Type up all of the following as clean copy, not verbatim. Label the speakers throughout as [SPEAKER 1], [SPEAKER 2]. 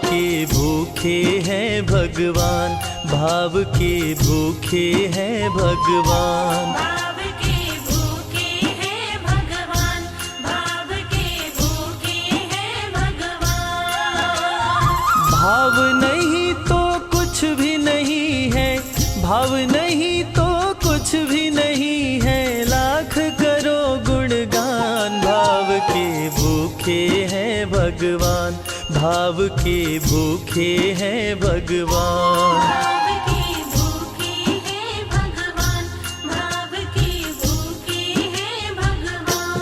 [SPEAKER 1] के भूखे हैं भगवान, भाव के भूखे हैं भगवान।
[SPEAKER 2] भाव के भूखे हैं भगवान, भाव के भूखे हैं भगवान।
[SPEAKER 1] भाव नहीं तो कुछ भी नहीं है, भाव नहीं तो कुछ भी नहीं है, लाख करो गुणगान। भाव के भूखे हैं भगवान, भाव के भूखे हैं भगवान।
[SPEAKER 2] भाव के भूखे हैं भगवान, भाव के भूखे हैं भगवान।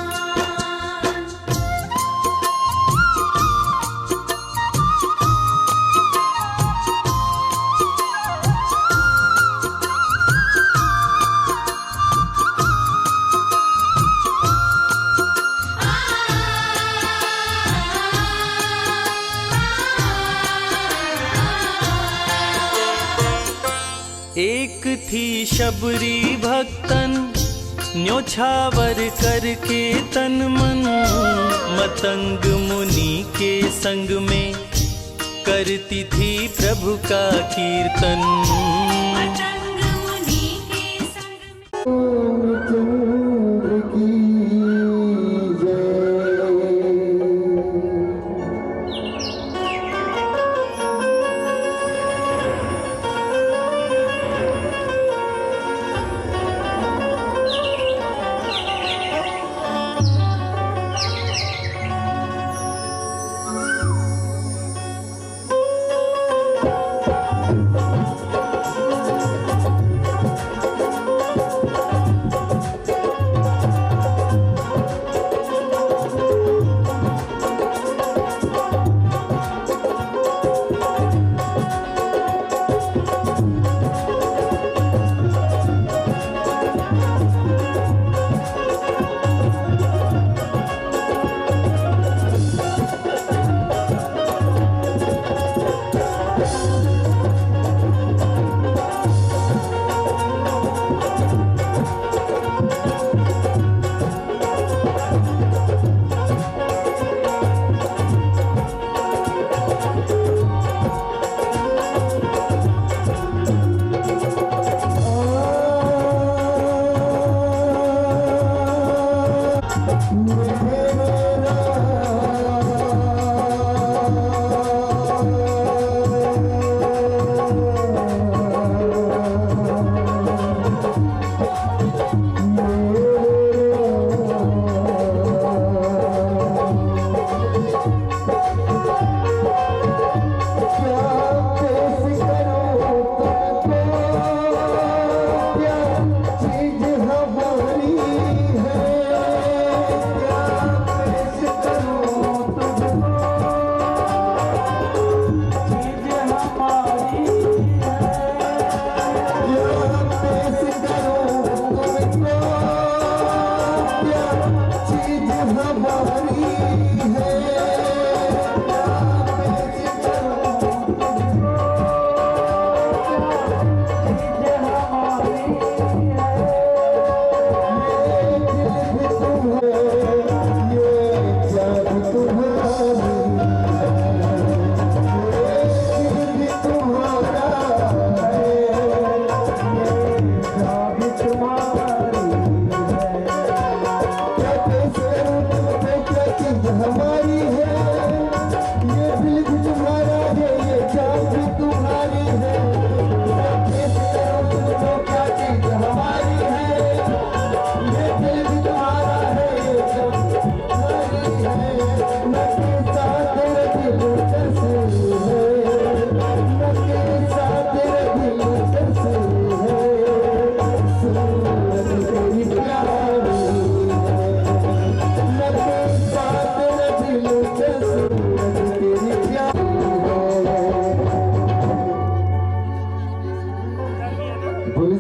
[SPEAKER 1] एक थी शबरी भक्तन, न्योछावर करके तन मन, मतंग मुनि के संग में करती थी प्रभु का कीर्तन।
[SPEAKER 2] मतंग मुनि के संग में
[SPEAKER 3] चंद्र की जय।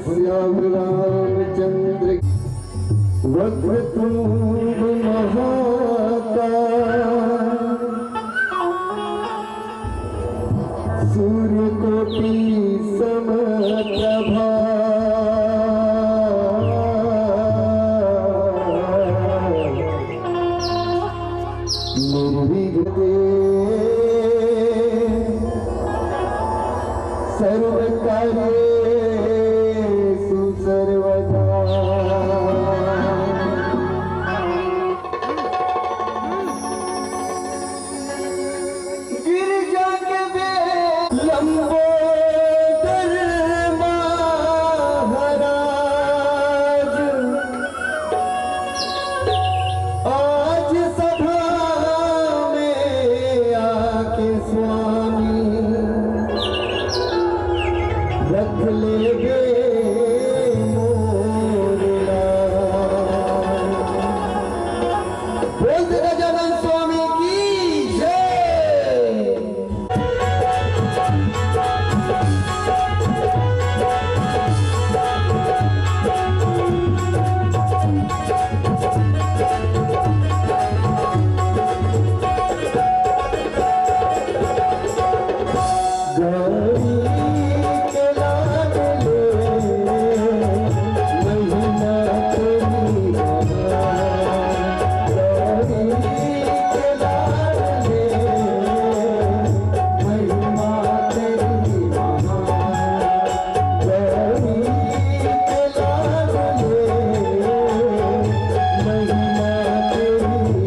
[SPEAKER 3] श्याम रामचंद्र वक्रतुंड महाकाय सूर्यकोटि समप्रभा निर्विघ्ने सर्वकार्येषु सर्वदा गिरिजा के वे लंबोदर महाराज आज सभा में आके स्वामी रख ले गे मोरला। बोल दे गजानन स्वामी की जय। गौरी के लाडले महिमा तेरी महान। गौरी के लाडले महिमा तेरी महान। गौरी के लाडले महिमा तेरी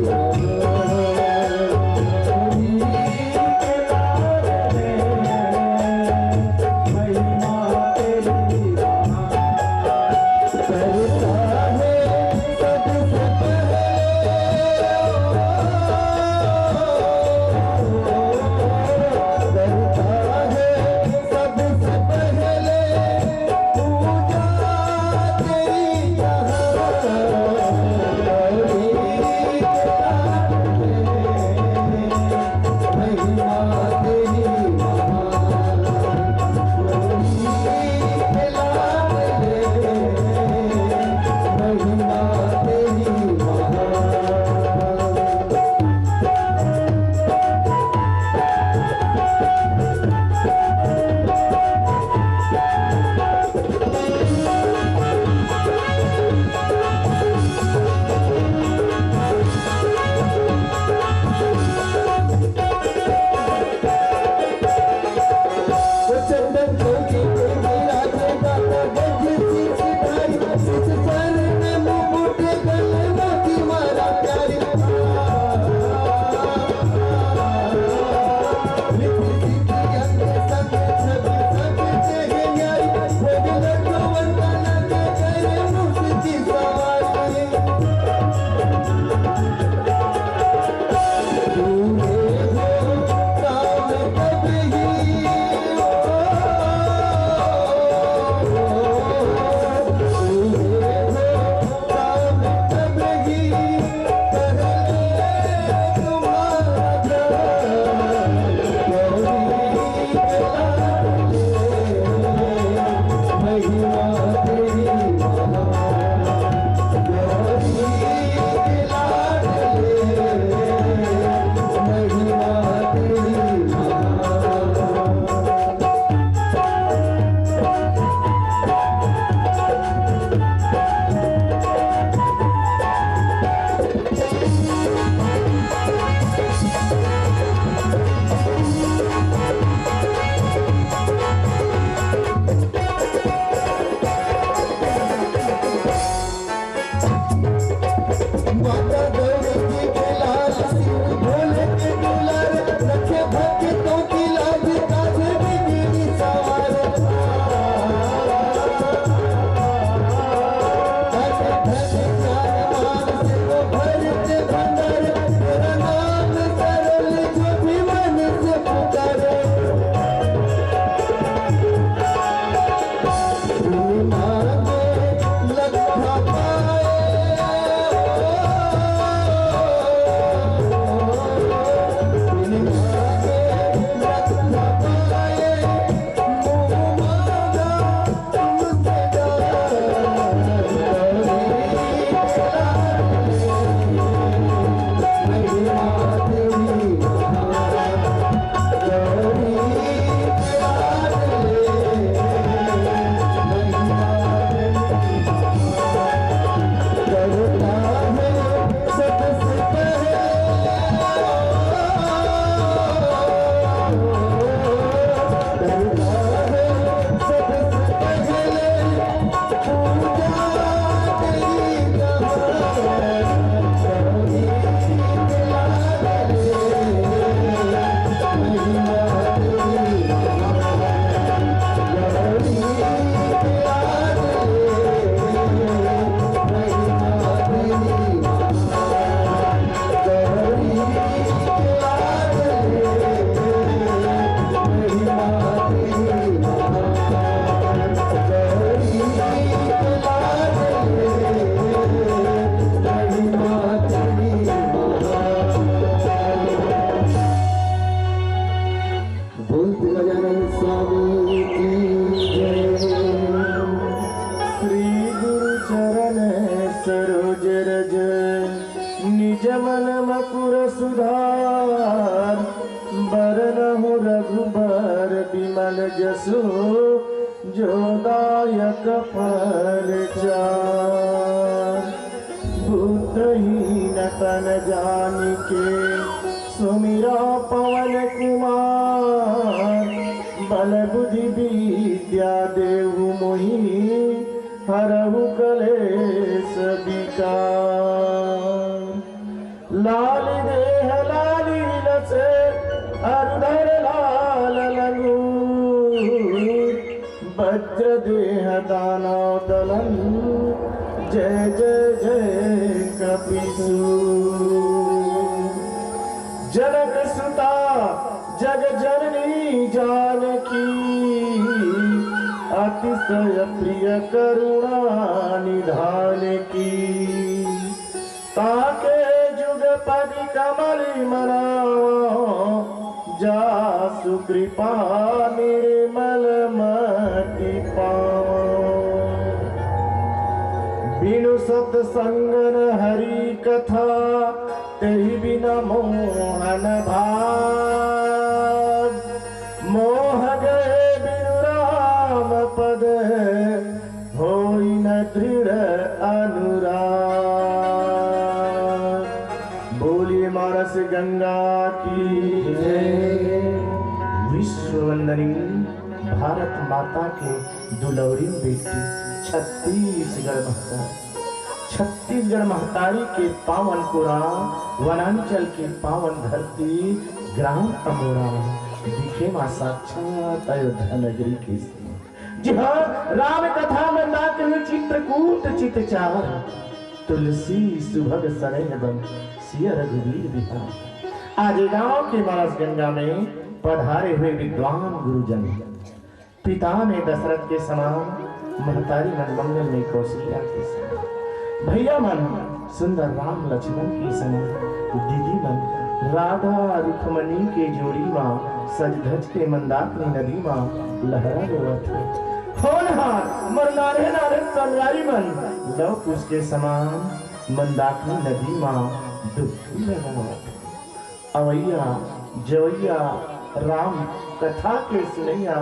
[SPEAKER 3] की जय। श्री गुरु चरण सरोज रज निज मन मकुर सुधार। बरनहु रघुबर बिमल जसु जो दायक फल चार। बुद्धहीन तन जानिके सुमिरा पवन कुमार। बल बुद्धि विद्या देहु मोहि हरहु कलेश विकार। लाल देह लाली लसे अरुधर लाल लंगूर। वज्र देह दानव दलन जय जय जय कपिसूर। जनक सुता जग जननी जानकी। अतिशय प्रिय करुणा निधान की। ताके जुग पदि कमल मनाओ। जासु कृपा निर्मल मति पाओ। बिनु सत्संगन हरि कथा तेहि बिना मोहन भाव। मोह गए बिनु राम पद होई न दृढ़ अनुराग। बोलिए मानस गंगा की जय। विश्ववंदनी भारत माता के दुलौरी बेटी छत्तीसगढ़ महतारी के पावन पुरा। वनांचल के पावन धरती ग्राम अमोरा। दिखे मां साक्षात अयोध्या नगरी की। जी हाँ, राम कथा में नाकनी चित्रकूट चितचार। तुलसी सुभग सनेहबन सिय रघुवीर बिहार। आज गांव के मानस गंगा में पधारे हुए विद्वान गुरुजन। पिता ने दशरथ के समान, महतारी मन मंगल में कौशल्या के समान, भैया मन सुंदर राम लक्ष्मण की समान, दीदी मन राधा रुक्मणी के जोड़ी माँ सज धज के मंदाकिनी नदी माँ लहरा रोवत है। होनहार मरनारे नारे सनराई मन लव कुश के समान मंदाकिनी नदी माँ डुबकी लगावत है। अवैया जवैया राम कथा के सुनैया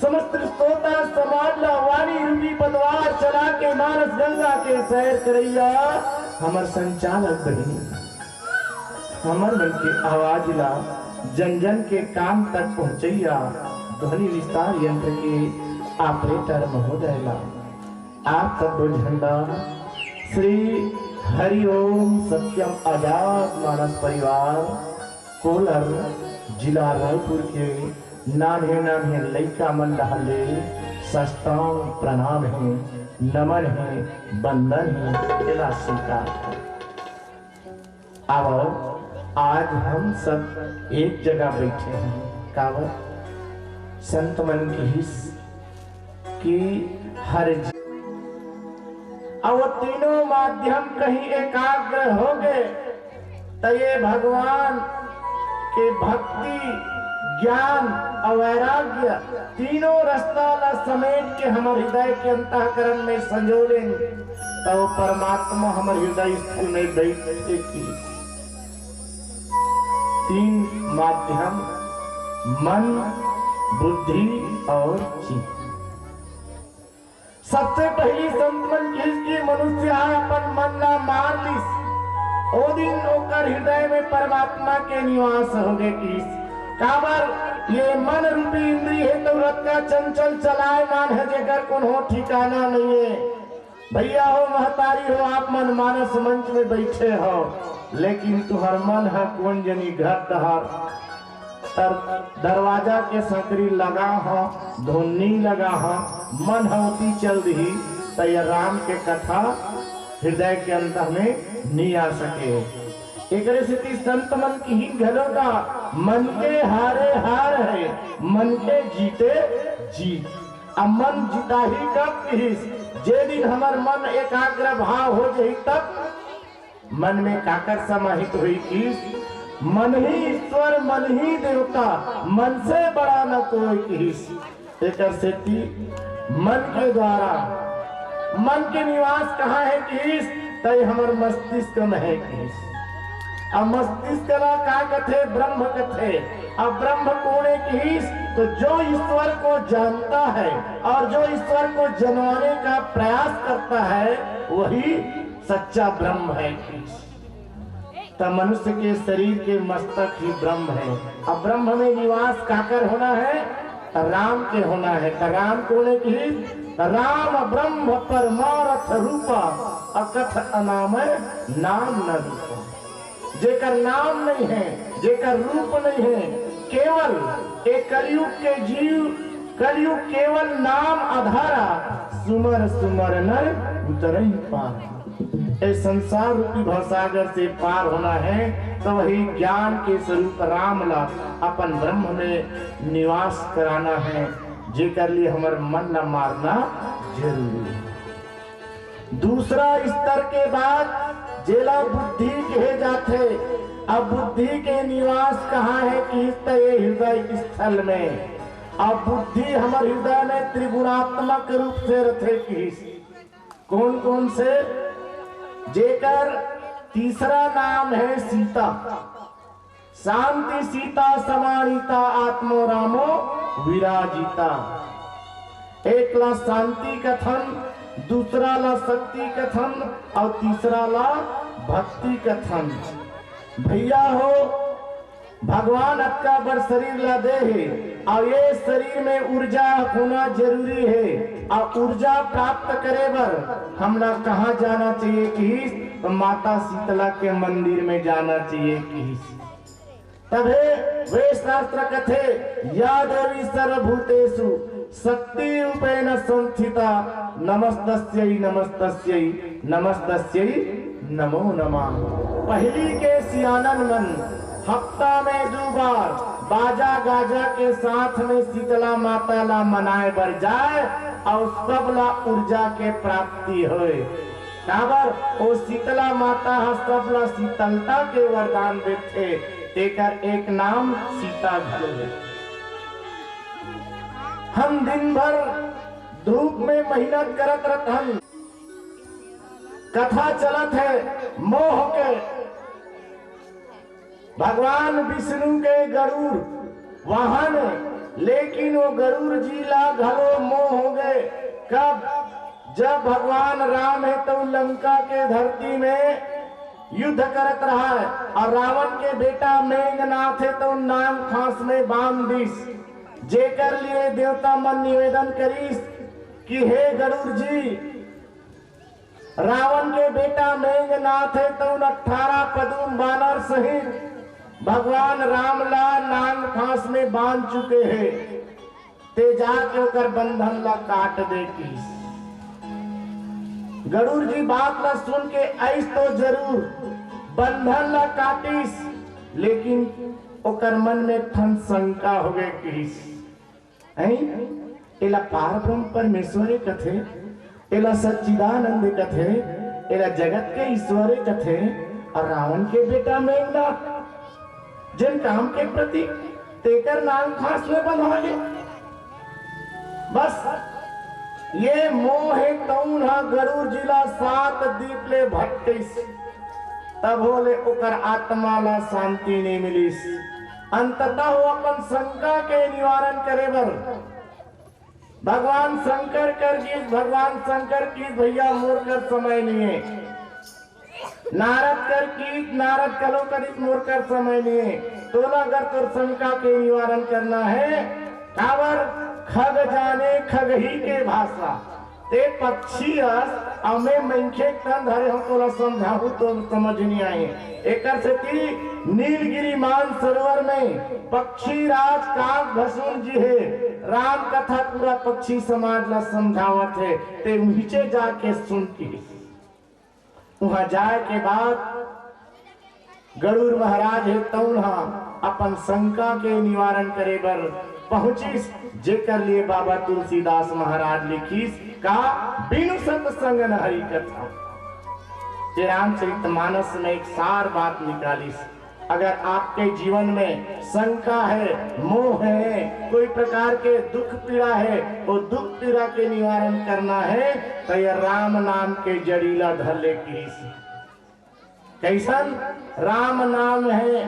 [SPEAKER 3] समस्त स्तोता समाज ला वाणी रूपी पतवार चला के मानस गंगा के सैर करैया। हमर संचालक बहिनी हमर मन के आवाज ला जन जन के कान तक पहुंचैया। ध्वनि विस्तार यंत्र के ऑपरेटर महोदय ला आप सब झंडा श्री हरिओम सत्यम आजाद मानस परिवार कोलर जिला रायपुर के नान्हे नान्हे लइका मन रहले साष्टांग प्रणाम है, नमन है, वंदन है, एला स्वीकार है। अब आज हम सब एक जगह बैठे हैं। कावत संत मन की हिस की हर अब तीनों माध्यम कहीं एकाग्र हो गए तो ये भगवान के भक्ति ज्ञान और वैराग्य तीनों रास्ता ला समेट के हमारे हृदय के अंतःकरण में संजो लेंगे तो परमात्मा हमारे हृदय स्थल में बैठे की। तीन माध्यम मन, बुद्धि और चित्त। सबसे पहली संतमन की मनुष्य अपन मन ला मार लिस ओ दिन ओकर हृदय में परमात्मा के निवास हो गए की। काबर ये मन रूपी इंद्रिय है तो रत का चंचल चलाए मान है जेकर कोनो ठिकाना नहीं है। भैया हो महतारी हो आप मन मानस मंच में बैठे हो लेकिन तुहर मन है कौन जनी घर दहार दरवाजा के संकरी लगा हो धुन्नी लगा हो मन होती चल रही तो यह राम के कथा हृदय के अंत में नहीं आ सके। एक स्थिति संत मन की ही घरों का मन के हारे हार है मन के जीते जीत। अब मन जीता ही कब जे दिन हमार मन एकाग्र भाव हो जाए तब मन में काकर समाहित हुई की मन ही ईश्वर मन ही देवता मन से बड़ा न कोई किस। एक सेती मन के द्वारा मन के निवास कहाँ है किस तय हमर मस्तिष्क में है किस। अब मस्तिष्क का कथे ब्रह्म कथे। अब ब्रह्म कोने किस तो जो ईश्वर को जानता है और जो ईश्वर को जानने का प्रयास करता है वही सच्चा ब्रह्म है किस। तो मनुष्य के शरीर के मस्तक ही ब्रह्म है। अब ब्रह्म में निवास काकर होना है राम के होना है। तो राम कोने की राम ब्रह्म परमार्थ रूपा अकथ अनाम नाम न रूपा। जेकर नाम नहीं है जेकर रूप नहीं है केवल एक कलयुग के जीव कलयुग केवल नाम आधारा सुमर सुमर नर उतर ही पार। इस संसार रूपी भवसागर से पार होना है तो वही ज्ञान के स्वरूप राम ला अपन ब्रह्म में निवास कराना है। जेकर लिए हमार मन न मारना जरूरी है। दूसरा स्तर के बाद जेला बुद्धि कहे जाते। अब बुद्धि के निवास कहाँ है कि हृदय स्थल में। अब बुद्धि हमारे हृदय में त्रिगुणात्मक रूप से रथे की कौन कौन से जेकर तीसरा नाम है सीता। शांति सीता समानिता आत्मो रामो विराजिता। एक ला शांति कथन दूसरा ला शक्ति कथन और तीसरा ला भक्ति कथन। भैया हो भगवान अक्का बड़ शरीर ला दे है और ये शरीर में ऊर्जा होना जरूरी है। और ऊर्जा प्राप्त करे बर हमला कहाँ जाना चाहिए कि तो माता शीतला के मंदिर में जाना चाहिए कि तबे वे शास्त्र कथे या देवी सर्वभूतेषु शक्ति रूपेण संस्थिता नमस्तस्यै नमस्तस्यै नमस्तस्यै नमो नमः। पहली के सियानन मन हफ्ता में 2 बार बाजा गाजा के साथ में शीतला माता ला मनाए बर जाए और सबला ऊर्जा के प्राप्ति होए। काबर वो शीतला माता सबला शीतलता के वरदान देते। एक नाम सीता घर है। हम दिन भर धूप में मेहनत करत रहन कथा चलत है मोह के भगवान विष्णु के गरुड़ वाहन लेकिन वो गरुड़ जी ला घरो मोह हो गए। कब जब भगवान राम है तो लंका के धरती में युद्ध करत रहा है और रावण के बेटा मेघनाथ है तो नाग फांस में बांध दीस। जेकर लिए देवता मन निवेदन करीस कि हे गरुड़ जी रावण के बेटा मेघनाथ है तो 18 पदुम बानर सहित भगवान राम ला नाग फांस में बांध चुके हैं। ते जाके ओकर बंधन ला काट दे की। गरुड़ जी बात ला सुन के ऐस तो जरूर बंधन ला काटिस लेकिन ओकर मन में ठन शंका हो गए किस एला पार ब्रह्म परमेश्वर कथे एला सच्चिदानंद कथे एला जगत के ईश्वर कथे और रावण के बेटा मेघनाथ जिन काम के प्रति तेकर नाम फांस में बंधा गए। बस ये मोह कौन है गरुड़ जिला 7 दीप ले भट्टिस तब होले ओकर आत्मा ला शांति नहीं मिलिस। अंततः वो अपन शंका के निवारण करे बर भगवान शंकर कर गीत भगवान शंकर की भैया मोर कर समय नहीं है। नारद कर गीत नारद कलो कर मोर कर समय नहीं है। तोला अगर तो शंका के निवारण करना है कावर खग जाने खग ही के भाषा ते पक्षी रस हमें मंखे तन धरे हम तोला समझाऊ तो समझ नहीं आए। एक नीलगिरी मान सरोवर में पक्षी राज काग भसून जी है राम कथा पूरा पक्षी समाज ला समझावत है। ते नीचे जाके सुन की वहां जाए के बाद गरुड़ महाराज है तौना अपन शंका के निवारण करे बर पहुंचिस। जेकर लिए बाबा तुलसीदास महाराज लिखिस का बिनु सत्संग न हरि कथा। रामचरितमानस में एक सार बात निकालिस अगर आपके जीवन में शंका है, मोह है, कोई प्रकार के दुख पीड़ा है, वो दुख पीड़ा के निवारण करना है तो ये राम नाम के जड़ीला धले की कैसन राम नाम है।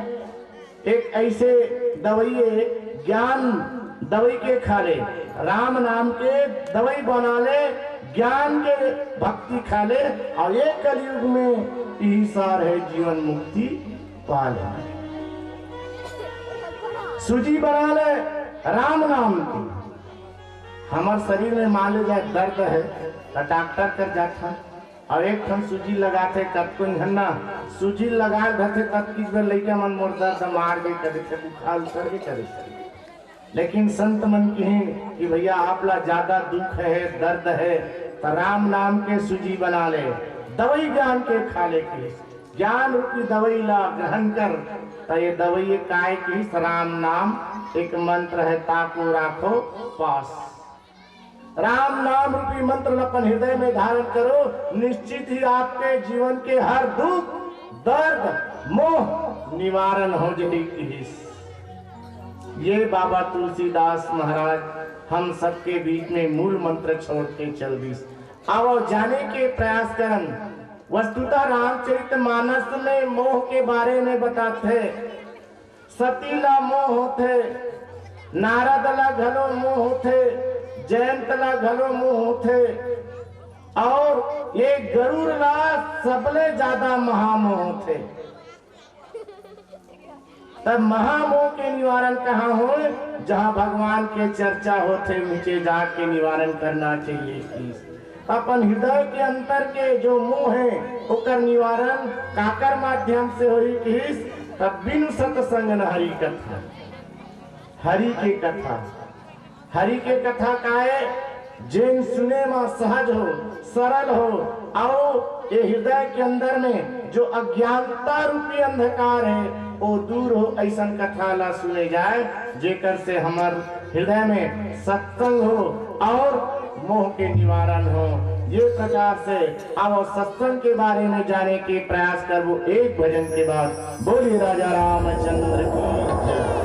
[SPEAKER 3] एक ऐसे दवाई है, ज्ञान दवाई के खा ले, राम नाम के दवाई बना ले, ज्ञान के भक्ति खा ले, और ये कलयुग में यही सार है जीवन मुक्ति पा ले। सूजी बना ले राम नाम की। हमारे शरीर में मान लो जाए दर्द है तो डॉक्टर कर जाता और एक ठन सूजी लगाते कत को घन्ना सूजी लगाए धरते कत किस में लइका मन मोर दर्द मार गई करे थे बुखार उतर गई करे। लेकिन संत मन कहें कि भैया आपला ज्यादा दुख है, दर्द है तो राम नाम के सूजी बना ले, दवाई ज्ञान के खा ले के, ज्ञान रूपी दवाई ला ग्रहण कर। तो ये दवाई काय की राम नाम एक मंत्र है, ताको राखो पास। राम नाम रूपी मंत्र अपन हृदय में धारण करो, निश्चित ही आपके जीवन के हर दुख, दर्द, मोह निवारण हो जाएगी। ये बाबा तुलसीदास महाराज हम सबके बीच में मूल मंत्र छोड़ के चल दी। अब जाने के प्रयास करन। वस्तुतः रामचरितमानस में मोह के बारे में बताते, सतीला मोह होते, नारदला घलो मोह होते, जयंतला घलो मोह होते, और ये गरुड़ला सबले ज्यादा महामोह होते। तब महामोह के निवारण कहाँ हो? जहाँ भगवान के चर्चा होते नीचे जाके निवारण करना चाहिए। अपन हृदय के अंतर के जो मोह है ओकर निवारण काकर माध्यम से होई किस? तब बिनु सत्संग न हरि कथा। हरि के कथा, हरि के कथा काए जिन सुने में सहज हो, सरल हो, और ये हृदय के अंदर में जो अज्ञानता रूपी अंधकार है वो दूर हो, ऐसा कथा ला सुने जाए जेकर से हमार हृदय में सत्संग हो और मोह के निवारण हो। ये प्रकार से अब सत्संग के बारे में जाने के प्रयास कर वो एक भजन के बाद बोलिए राजा रामचंद्र की जय।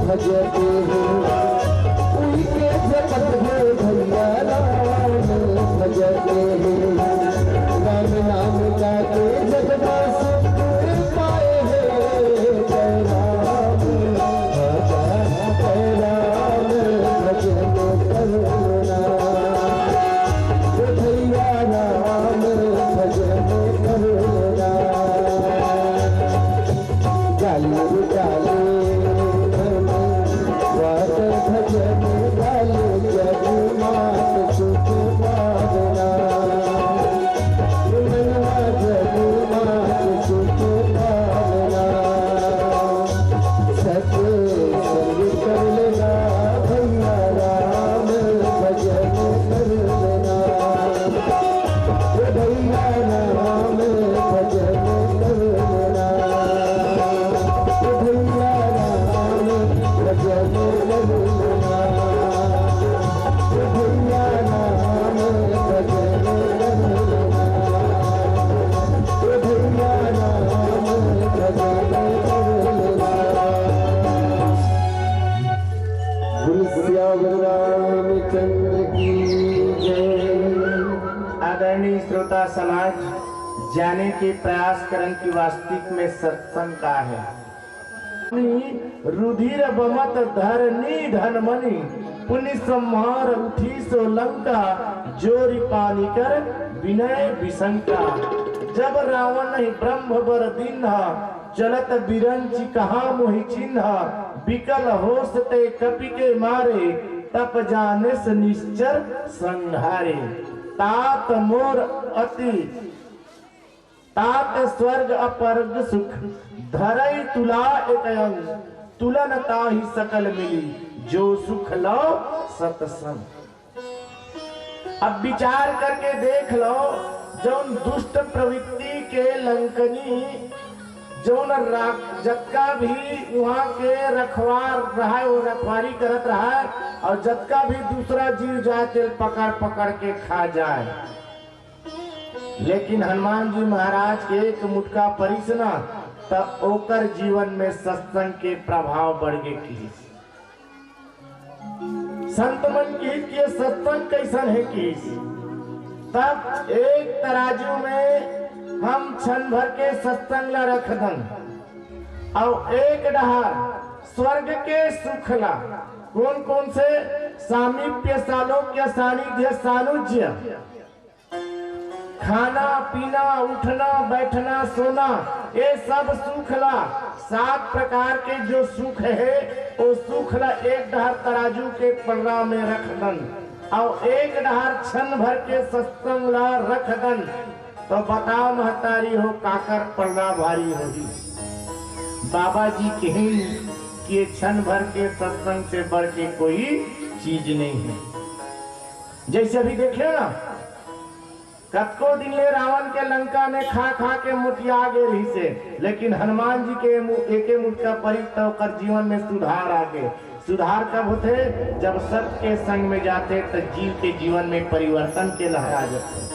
[SPEAKER 4] भजते हैं उनके जगत है भैया राम भजते हैं राम नाम का के जगदास पाए हैं जय राम भजन करुणा भैया राम भजन करुणा गाली गाली वाद भजन गाली जग मात सुख पावना मनवा जग मात सुख पावना सत्य संग कर लेना भैया राम भजन कर लेना भैया राम भजन कर लेना भैया राम भजन कर लेना भैया राम भजन कर लेना भैया राम भजन कर लेना। गुरु श्याम रामचंद्र की जय।
[SPEAKER 3] आदरणीय श्रोता समाज, जाने के प्रयास करन की वास्तविक में सत्संग का है। रुधिर बमत धरनी धनमणि पुण्य संहार उठी सो लंका जोरी पानी कर विनय विशंका। जब रावण ही ब्रह्म बर दीन्हा चलत बिरंची कहा मोहि चिन्ह बिकल होश ते कपि के मारे तप जाने से निश्चर संहारे। तात मोर अति तात स्वर्ग अपरग सुख धरई तुला एक अंग तुलन ताहि सकल मिली जो सुख लो सत्संग। अब विचार करके देख लो, जौन दुष्ट प्रवृत्ति के लंकनी जौन जत्का भी वहाँ के रखवार रहा वो रखवारी करत रहा और जत्का भी दूसरा जीव जाए पकड़ पकड़ के खा जाए। लेकिन हनुमान जी महाराज के एक मुटका परिसना तब ओकर जीवन में सत्संग के प्रभाव बढ़ गए की संत मन की सत्संग कैसन है की। तब एक तराजू में हम क्षण भर के सत्संग ला रख दन और एक डहार स्वर्ग के सुखला कौन कौन से सामीप्य सालोक्य सानिध्य सानुज्य खाना पीना उठना बैठना सोना ये सब सुखला 7 प्रकार के जो सुख है वो सुखला एक डहार तराजू के पन्ना में रख दन और एक डहार क्षण भर के सत्संग ला रख दन। तो बताओ महतारी हो काकर पन्ना भारी होगी। बाबा जी कहें कि क्षण भर के सत्संग से बढ़ के कोई चीज नहीं है। जैसे अभी देखे ना कतको दिन ले रावण के लंका में खा खा के मुठिया गे रही से, लेकिन हनुमान जी के एके मुठका परी तो कर जीवन में सुधार आ गए। सुधार कब होते? जब सत्य के संग में जाते तो जीव के जीवन में परिवर्तन के लहरा जाते।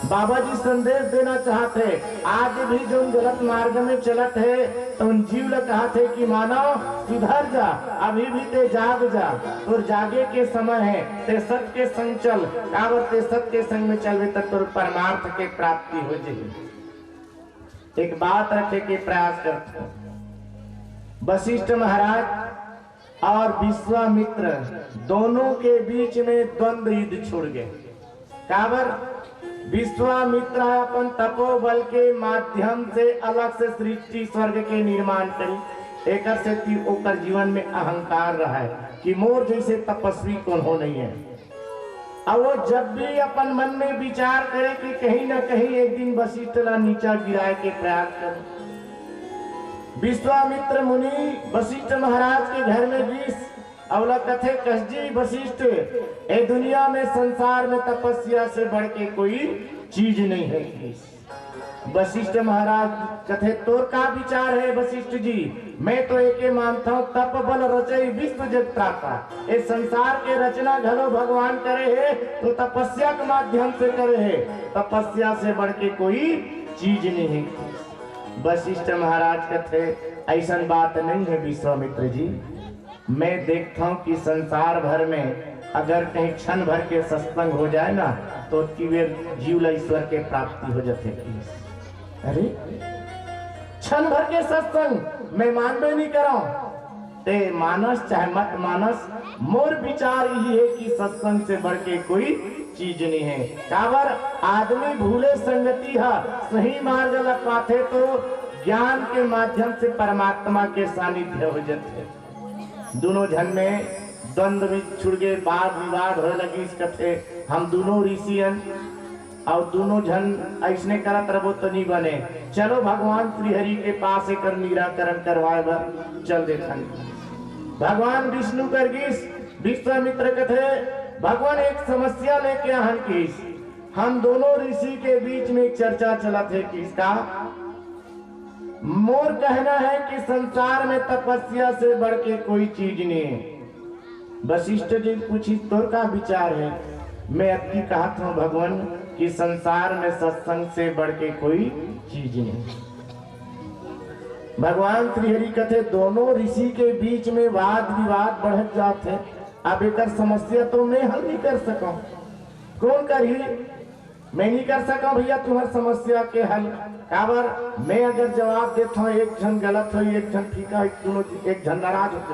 [SPEAKER 3] बाबा जी संदेश देना चाहते, आज भी जो गलत मार्ग में चलत है तो उन जीव लोग कहते कि मानव सुधर जा, अभी भी ते जाग जा, और जागे के समय है, ते सत्य के संग चल, काबर ते सत्य के संग में चलवे तब तो परमार्थ के प्राप्ति हो जाएगी। एक बात रखे के प्रयास करते, वशिष्ठ महाराज और विश्वामित्र दोनों के बीच में द्वंद्व युद्ध छोड़ गए। काबर विश्वामित्र अपन तपोबल के माध्यम से अलग से सृष्टि स्वर्ग के निर्माण करी। एक से ओकर जीवन में अहंकार रहा है कि मोर जैसे तपस्वी कौन हो नहीं है। अब वो जब भी अपन मन में विचार करे कि कहीं ना कहीं एक दिन वशिष्ठ ला नीचा गिराए के प्रयास करे। विश्वामित्र मुनि वशिष्ठ महाराज के घर में 20 अवला कथे कसजी वशिष्ठ, ए दुनिया में संसार में तपस्या से बढ़ के कोई चीज नहीं है। वशिष्ठ महाराज कथे तोर का विचार है वशिष्ठ जी? मैं तो एके मानता हूँ तप बल रचई विश्व जग त्राता। ये संसार के रचना घलो भगवान करे है तो तपस्या के माध्यम से करे है, तपस्या से बढ़ के कोई चीज नहीं है। वशिष्ठ महाराज कथे ऐसा बात नहीं है विश्वामित्र जी, मैं देखता हूँ कि संसार भर में अगर कहीं क्षण भर के सत्संग हो जाए ना तो कि वे जीव ईश्वर के प्राप्ति हो जाते। अरे क्षण भर के सत्संग मैं मानबे नहीं करो ते मानस चाहे मत मानस, मोर विचार यही है कि सत्संग से बढ़ के कोई चीज नहीं है। काबर आदमी भूले संगति है, सही मार्ग लग पाते तो ज्ञान के माध्यम से परमात्मा के सानिध्य हो जाते। दोनों जन में द्वंद्व भी छुड़ गए, वाद विवाद हो लगी इस कथे हम दोनों ऋषियन और दोनों जन ऐसने करत रहो तो नहीं बने। चलो भगवान श्री हरि के पास एक निराकरण करवाए बर चल देखा। भगवान विष्णु कर गीस विश्वामित्र कथे भगवान एक समस्या लेके आहन किस। हम दोनों ऋषि के बीच में एक चर्चा चला थे किसका। मोर कहना है कि संसार में तपस्या से बढ़ के कोई चीज नहीं है। वशिष्ठ जी पूछी तोर का विचार है। मैं अति कहा था भगवान कि संसार में सत्संग से बढ़ के कोई चीज नहीं। भगवान श्री हरि कथे दोनों ऋषि के बीच में वाद विवाद बढ़ जाते। अब एक समस्या तो मैं हल नहीं कर सका। कौन कर ही मैं नहीं कर सका भैया तुम्हारी समस्या के हल। काबर मैं अगर जवाब देता हूँ एक जन गलत हो एक जन ठीक है, दोनों एक जन नाराज होते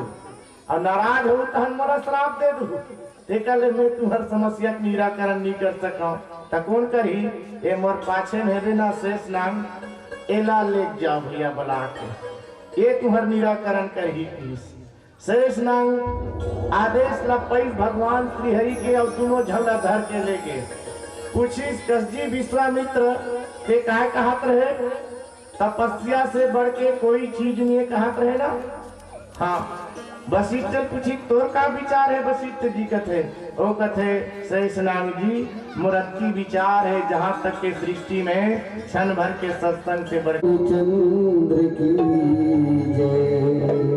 [SPEAKER 3] और नाराज हो तो हम मोरा श्राप दे दू। ले मैं तुम्हारी समस्या का निराकरण नहीं कर सका तो कौन करी। ए मोर पाछे में ना शेष नाम एला ले जाओ भैया बुला के ये तुम्हार निराकरण कर ही। शेष नांग आदेश ला पैस भगवान श्री हरि के और दोनों झंडा धर के ले गए। पूछिस कसजी विश्वामित्र के कहत रहे तपस्या से बढ़ के कोई चीज नहीं कहत रहे ना। हाँ वशिष्ठ पूछी तोर का विचार है। वशिष्ठ जी कथे ओ कथे शेष नांग जी मुरत्ती विचार है जहाँ तक के सृष्टि में क्षण भर के सत्संग से बढ़
[SPEAKER 4] चंद्र की जय।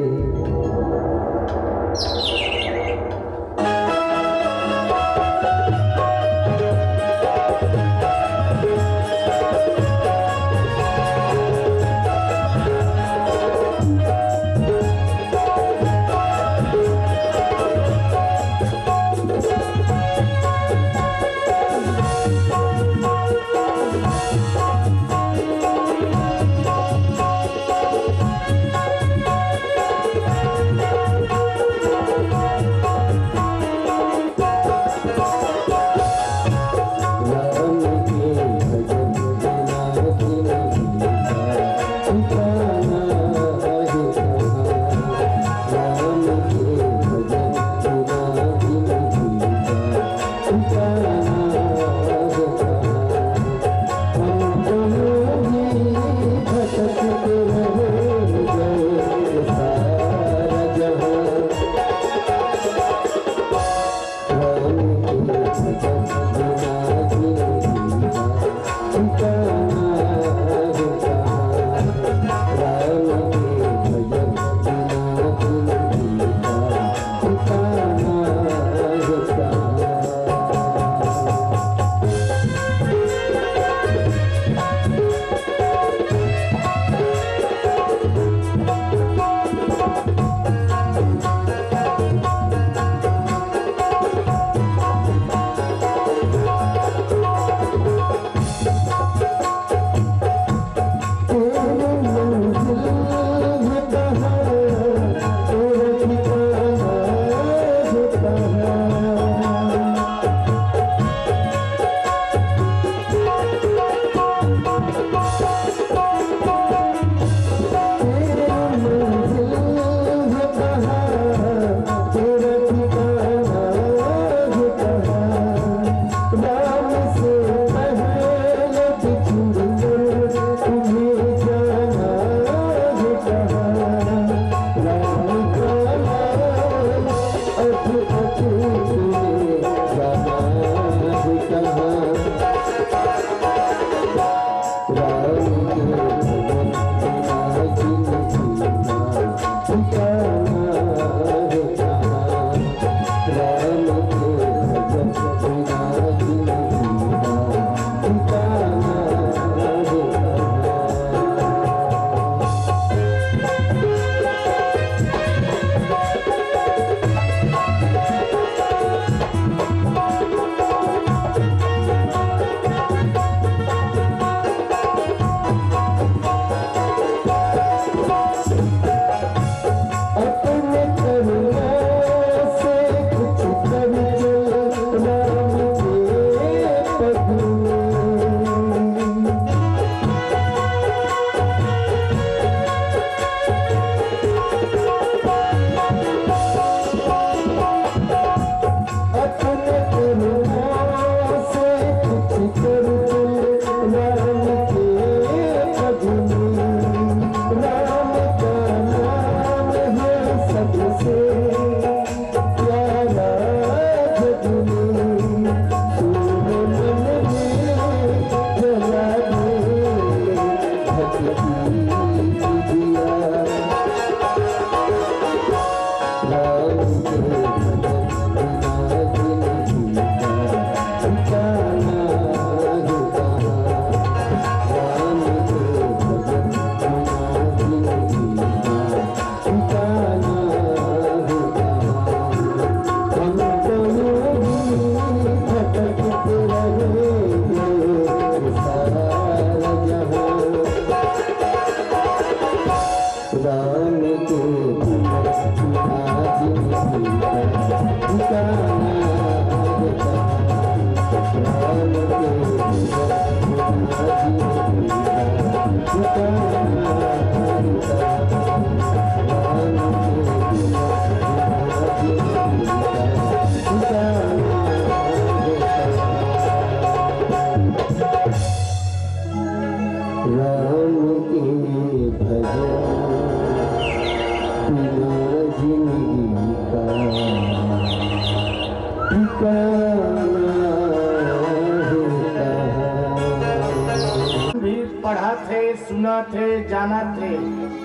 [SPEAKER 3] भी पढ़ा थे, सुना थे, जाना थे।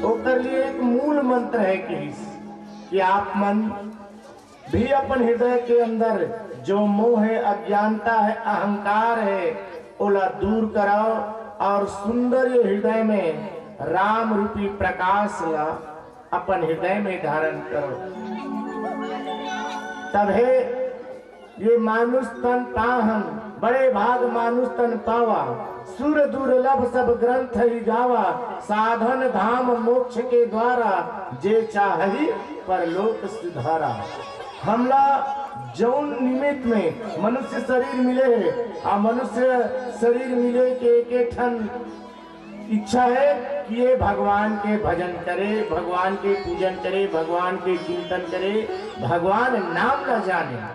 [SPEAKER 3] ओकर लिए एक मूल मंत्र है कि आप मन भी अपन हृदय के अंदर जो मोह है, अज्ञानता है, अहंकार है, ओला दूर कराओ और सुंदर ये हृदय में राम रूपी प्रकाश ला अपन हृदय में धारण करो। तभे ये मानुष तन पाहन, बड़े भाग मानुष तन पावा, सुर दुर्लभ सब ग्रंथ ही गावा, साधन धाम मोक्ष के द्वारा, जे चाही परलोक सुधारा। हमला जौन निमित्त में मनुष्य शरीर मिले है, आ मनुष्य शरीर मिले के एक ठन इच्छा है कि ये भगवान के भजन करे, भगवान के पूजन करे, भगवान के चिंतन करे, भगवान नाम न जाने।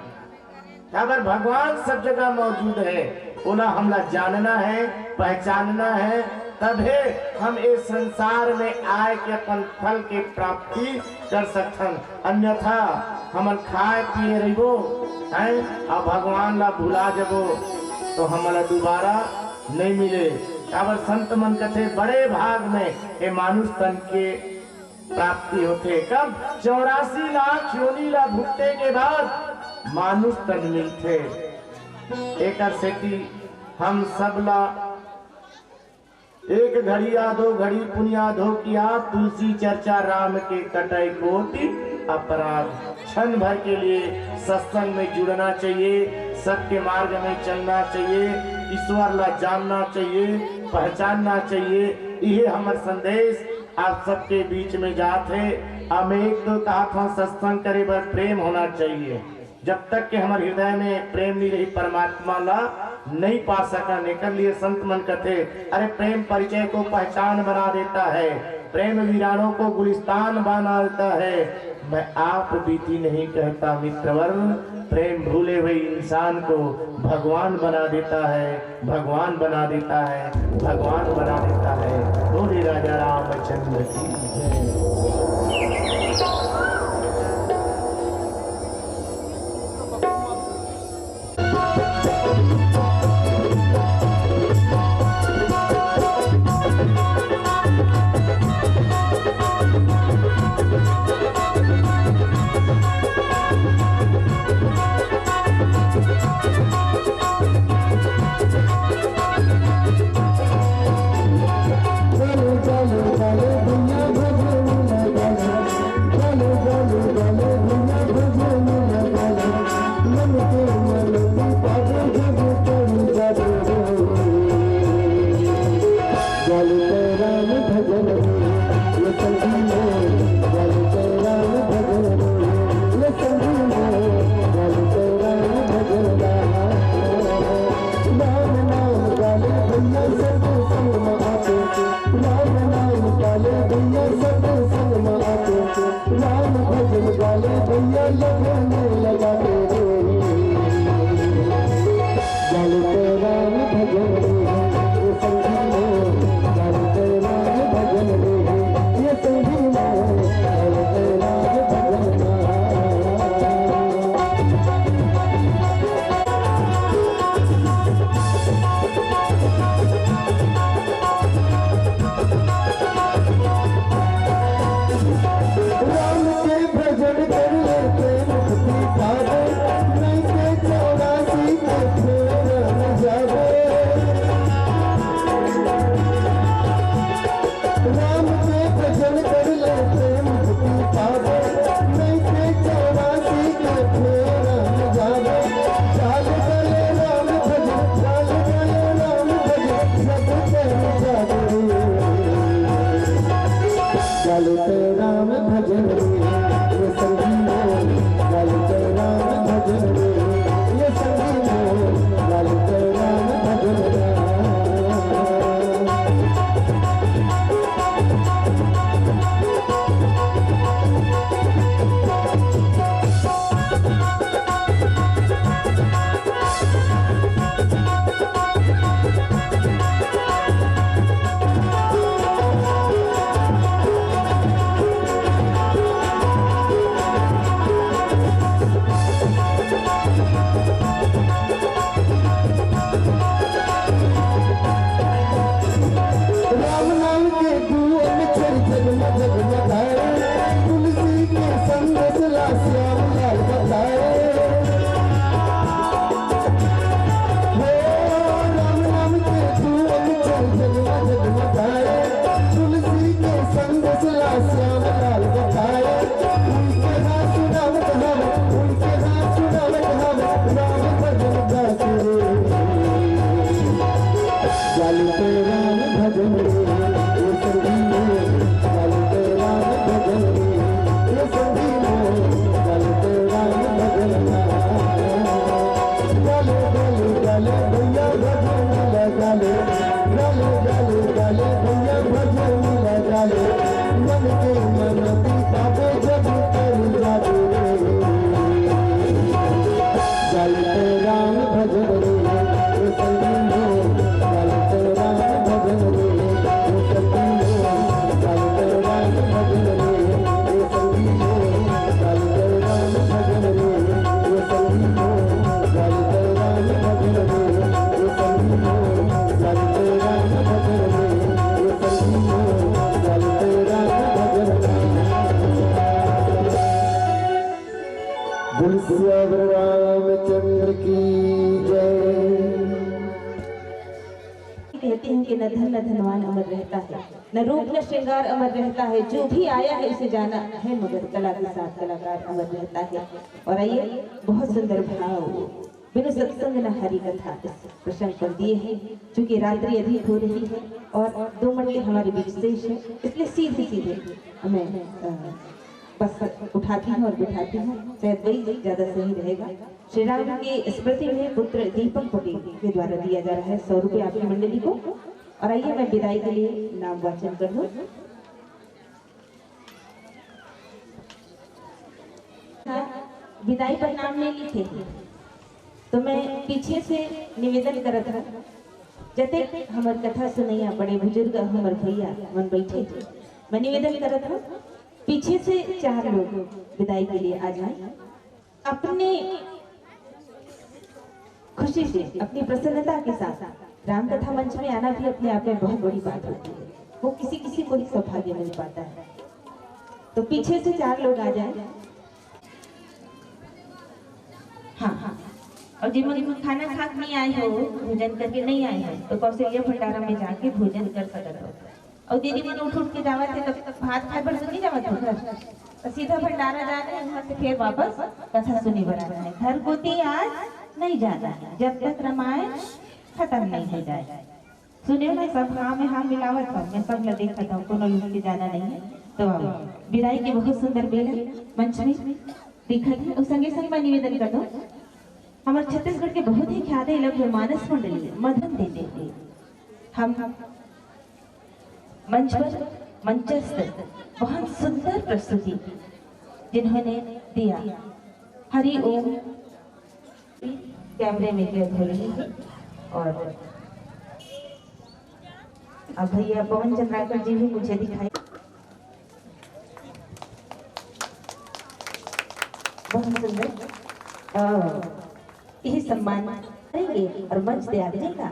[SPEAKER 3] अगर भगवान सब जगह मौजूद है, उन्हें हमला जानना है, पहचानना है, तभे हम इस संसार में आए के अपन फल के प्राप्ति कर सकथन। अन्यथा हम खाए पिए रहिबो हैं और भगवान ला भुला जबो तो हमला दोबारा नहीं मिले। अब संत मन कथे बड़े भाग में ये मानुष तन के प्राप्ति होते। कब 84 लाख योनि ला भुगते के बाद मानुष तन मिलते। एक सेठी हम सब ला एक घड़िया दो घड़ी पुनिया धो किया, तुलसी चर्चा राम के कटाई कोटि अपराध। क्षण भर के लिए सत्संग में जुड़ना चाहिए, सत्य मार्ग में चलना चाहिए, ईश्वर ला जानना चाहिए, पहचानना चाहिए। यही हमारा संदेश आप सबके बीच में जाते। हम एक तो कहा था सत्संग करे बर प्रेम होना चाहिए। जब तक के हमारे हृदय में प्रेम नहीं रही, परमात्मा ला नहीं पा सका। निकल लिए संत मन कहते, अरे प्रेम परिचय को पहचान बना देता है, प्रेम वीरानों को गुलिस्तान बना देता है। मैं आप बीती नहीं कहता मित्रवर, प्रेम भूले हुए इंसान को भगवान बना देता है, भगवान बना देता है, भगवान बना देता है। बोले राजा रामचंद्र की जय।
[SPEAKER 4] राम के भजन कर लेते श्याम लाल बताए राम नाम के धूल चल जलवा जगमगाए तुलसी के संग सिला श्याम लाल बताए उनके हाथ सुनावत हम उनके हाथ सुनावत हम राम भजन गाते गाली पे राम भजन रे ये संगीनो गाली पे राम भजन रे ये संगीनो गाली पे राम भजन गाले गाले गाले भैया भजन लगाले गाले गाले गाले भैया भजन लगाले मन के मन पीता पे जब कर जादू रे गाली पे राम भजन रे ये संगीनो गाली पे राम भजन रे ये संगीनो गाली पे राम भजन रे ये संगीनो गाली पे राम भजन रे ये संगीनो गाली पे राम भजन रे ये संगीनो गाली पे राम भजन रे ये संगीनो गाली पे राम भजन रे बोल सियावर रामचंद्र की जय।
[SPEAKER 5] कहते हैं कि न धन न धनवान अमर रहता है, न रूप न श्रृंगार अमर रहता है, जो भी आया है उसे जाना है मगर कला के साथ कलाकार अमर रहता है। और आइए बहुत सुंदर भाव बिनु सत्संग न हरि कथा इस प्रसंग पर दिए हैं। चूंकि रात्रि अधिक हो रही है और 2 मंडली हमारे बीच शेष है, इसलिए सीधे सीधे हमें बस उठाती हूँ और बिठाती हूँ, शायद वही ज्यादा सही रहेगा। श्री राम की स्मृति में पुत्र दीपक पटेल के द्वारा दिया जा रहा है 100 रुपये आपकी मंडली को। और आइए मैं विदाई के लिए नाम वाचन कर दूं। विदाई पर नाम नहीं लिखे तो मैं पीछे से निवेदन करत था, जते हमार कथा सुनैया बड़े बुजुर्ग हमार भैया मन बैठे थे, मैं निवेदन करत हूँ पीछे से 4 लोग विदाई के लिए आ जाएं। अपने खुशी से अपनी प्रसन्नता के साथ राम कथा मंच में आना भी अपने आप में बहुत बड़ी बात होती है, वो किसी किसी को ही सौभाग्य मिल पाता है। तो पीछे से 4 लोग आ जाएं। हाँ, और जिन खाना खा नहीं आए हो, भोजन करके नहीं आए हो, तो कौशल्या भंडारा में जाके भोजन कर सकते हो। और दीदी मन उठ के जावा थे तब भात खाए पर नहीं जावा था घर, तो सीधा भंडारा जाना है, वहाँ से फिर वापस कथा सुनी बनाना है। घर गोती आज नहीं जाना है जब तक रामायण खत्म नहीं हो जाए। सुने ना सब हाँ में हाँ मिलावत था, मैं सब ल देखा था, कोनो लोग के जाना नहीं है। तो विदाई के बहुत सुंदर बेला मंच में दिखा था। और संगे संग मैं निवेदन कर दूं, हमारे छत्तीसगढ़ के बहुत ही ख्याति लघु मानस मंडली मदन देते थे। हम मंच पर मंचस्थ बहुत सुंदर प्रस्तुति जिन्होंने दिया। हरि ओम कैमरे में कैद हो रही है। और अब भैया पवन चंद्राकर जी भी मुझे दिखाई, बहुत सुंदर यही सम्मान करेंगे और मंच त्यागने का